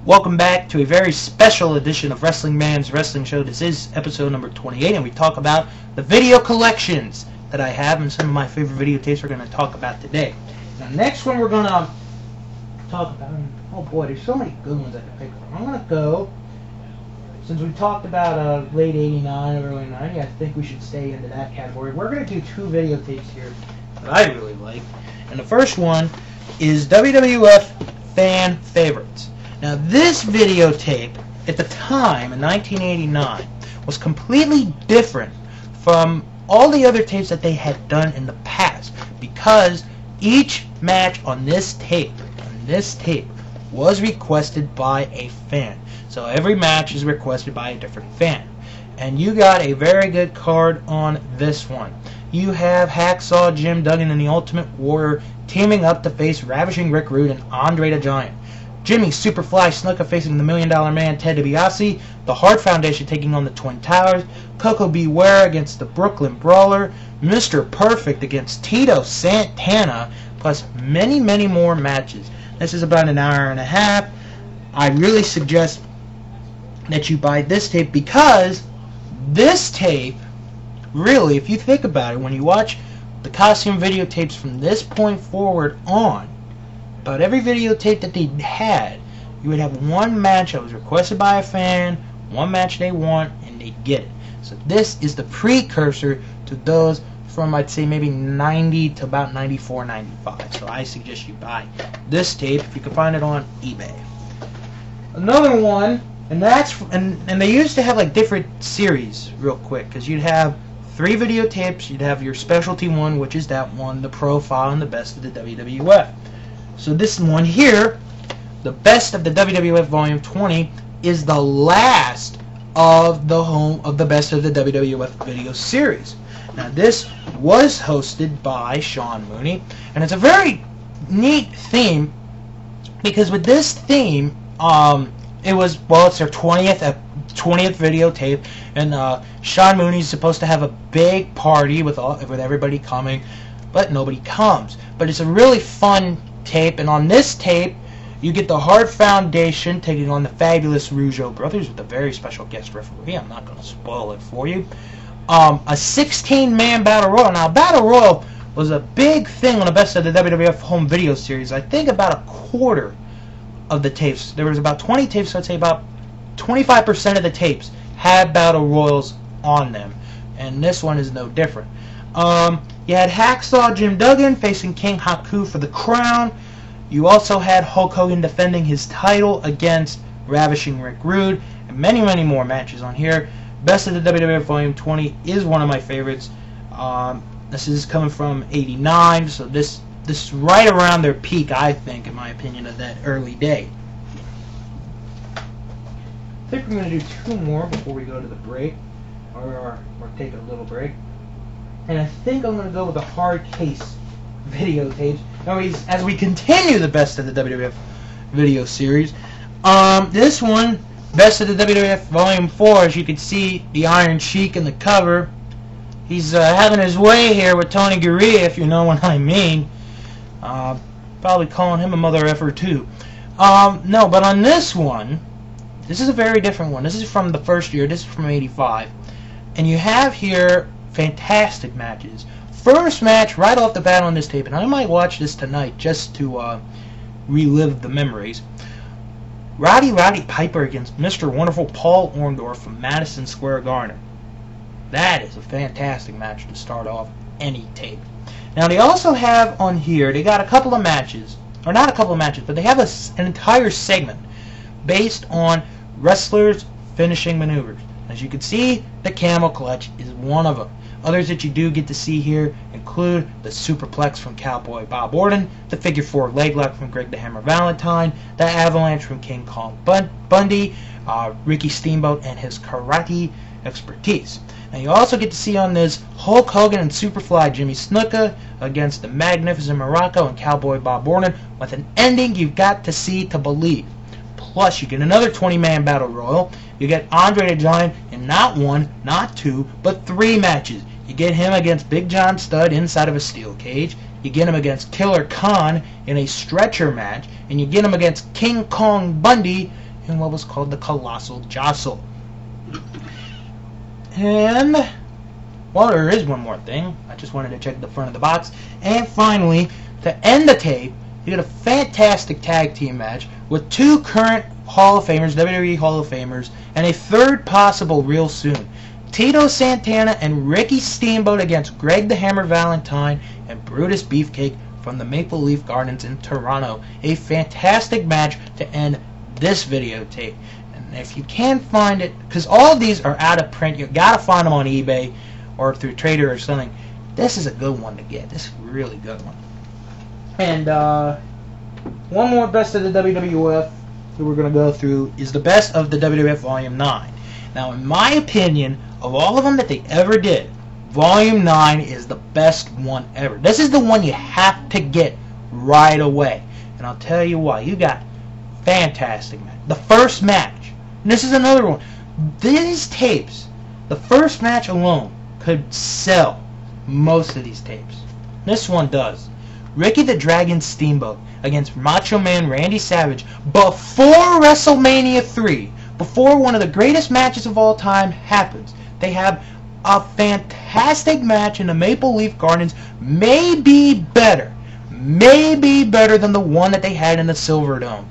Welcome back to a very special edition of Wrestling Man's Wrestling Show. This is episode number 28, and we talk about the video collections that I have and some of my favorite videotapes we're going to talk about today. Now, next one we're going to talk about, oh boy, there's so many good ones I can pick from. I'm going to go, since we talked about late 89, early 90, I think we should stay into that category. We're going to do two videotapes here that I really like, and the first one is WWF Fan Favorites. Now, this videotape, at the time, in 1989, was completely different from all the other tapes that they had done in the past, because each match on this tape was requested by a fan. So every match is requested by a different fan. And you got a very good card on this one. You have Hacksaw Jim Duggan and the Ultimate Warrior teaming up to face Ravishing Rick Rude and Andre the Giant. Jimmy Superfly Snuka facing the $1 Million Man Ted DiBiase, the Hart Foundation taking on the Twin Towers, Coco Beware against the Brooklyn Brawler, Mr. Perfect against Tito Santana, plus many, many more matches. This is about an hour and a half. I really suggest that you buy this tape, because this tape, really, if you think about it, when you watch the costume videotapes from this point forward on, about every videotape that they had, you would have one match that was requested by a fan, one match they want, and they get it. So this is the precursor to those from, I'd say, maybe 90 to about 94, 95. So I suggest you buy this tape if you can find it on eBay. Another one, and that's and they used to have like different series real quick, because you'd have 3 videotapes. You'd have your specialty one, which is that one, the profile and the best of the WWF. So this one here, the best of the WWF Volume 20, is the last of the best of the WWF video series. Now this was hosted by Sean Mooney, and it's a very neat theme, because with this theme, it was, well, it's their 20th videotape, and Sean Mooney's supposed to have a big party with everybody coming, but nobody comes. But it's a really fun tape, and on this tape you get the Hart Foundation taking on the Fabulous Rougeau Brothers with a very special guest referee. I'm not going to spoil it for you. A 16-man Battle Royal. Now, Battle Royal was a big thing on the best of the WWF home video series. I think about a quarter of the tapes, there was about 20 tapes, so I'd say about 25% of the tapes had Battle Royals on them, and this one is no different. You had Hacksaw Jim Duggan facing King Haku for the crown. You also had Hulk Hogan defending his title against Ravishing Rick Rude, and many, many more matches on here. Best of the WWF Volume 20 is one of my favorites. This is coming from '89, so this is right around their peak, I think, in my opinion, of that early day. I think we're going to do 2 more before we go to the break, or take a little break. And I think I'm going to go with the Hard Case videotapes. Now, as we continue the best of the WWF video series, this one, best of the WWF Volume 4, as you can see, the Iron Sheik in the cover. He's having his way here with Tony Gurria, if you know what I mean. Probably calling him a mother effer too. No, but on this one, this is a very different one. This is from the first year. This is from '85. And you have here fantastic matches. First match right off the bat on this tape, and I might watch this tonight just to relive the memories. Roddy Piper against Mr. Wonderful Paul Orndorff from Madison Square Garden. That is a fantastic match to start off any tape. Now they also have on here, they got a couple of matches, or not a couple of matches, but they have an entire segment based on wrestlers' finishing maneuvers. As you can see, the camel clutch is one of them. Others that you do get to see here include the superplex from Cowboy Bob Orton, the figure 4 leg lock from Greg the Hammer Valentine, the avalanche from King Kong Bundy, Ricky Steamboat and his karate expertise. Now you also get to see on this Hulk Hogan and Superfly Jimmy Snuka against the Magnificent Morocco and Cowboy Bob Orton, with an ending you've got to see to believe. Plus, you get another 20-man Battle Royal. You get Andre the Giant in not 1, not 2, but 3 matches. You get him against Big John Studd inside of a steel cage. You get him against Killer Khan in a stretcher match. And you get him against King Kong Bundy in what was called the Colossal Jostle. And, well, there is one more thing. I just wanted to check the front of the box. And finally, to end the tape, you get a fantastic tag team match with two current Hall of Famers, WWE Hall of Famers, and a third possible real soon. Tito Santana and Ricky Steamboat against Greg the Hammer Valentine and Brutus Beefcake from the Maple Leaf Gardens in Toronto. A fantastic match to end this videotape. And if you can find it, because all of these are out of print, you gotta find them on eBay or through Trader or something. This is a good one to get. This is a really good one. And one more best of the WWF that we're going to go through is the best of the WWF Volume 9. Now, in my opinion, of all of them that they ever did, Volume 9 is the best one ever. This is the one you have to get right away. And I'll tell you why. You got fantastic match. The first match. And this is another one. These tapes, the first match alone, could sell most of these tapes. This one does. Ricky the Dragon Steamboat against Macho Man Randy Savage before WrestleMania 3, before one of the greatest matches of all time happens. They have a fantastic match in the Maple Leaf Gardens, maybe better than the one that they had in the Silverdome.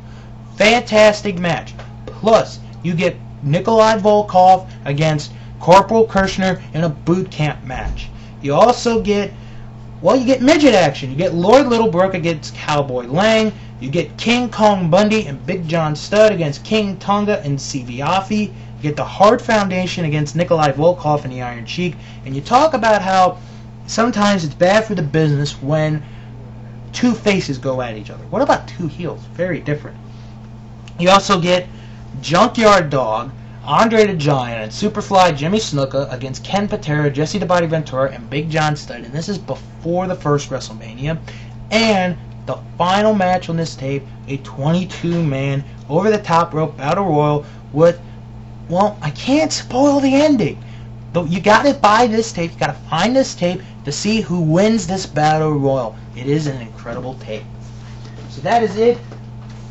Fantastic match. Plus, you get Nikolai Volkov against Corporal Kirshner in a boot camp match. You also get, well, you get midget action. You get Lord Littlebrook against Cowboy Lang. You get King Kong Bundy and Big John Studd against King Tonga and Stevie Aoki. You get the Hart Foundation against Nikolai Volkov and the Iron Sheik. And you talk about how sometimes it's bad for the business when two faces go at each other. What about two heels? Very different. You also get Junkyard Dog, Andre the Giant, and Superfly Jimmy Snuka against Ken Patera, Jesse the Body Ventura, and Big John Studd. And this is before the first WrestleMania. And the final match on this tape, a 22-man over-the-top rope battle royal with, well, I can't spoil the ending. But you got to buy this tape. You got to find this tape to see who wins this battle royal. It is an incredible tape. So that is it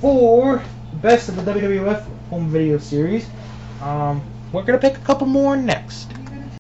for the best of the WWF home video series. We're going to pick a couple more next.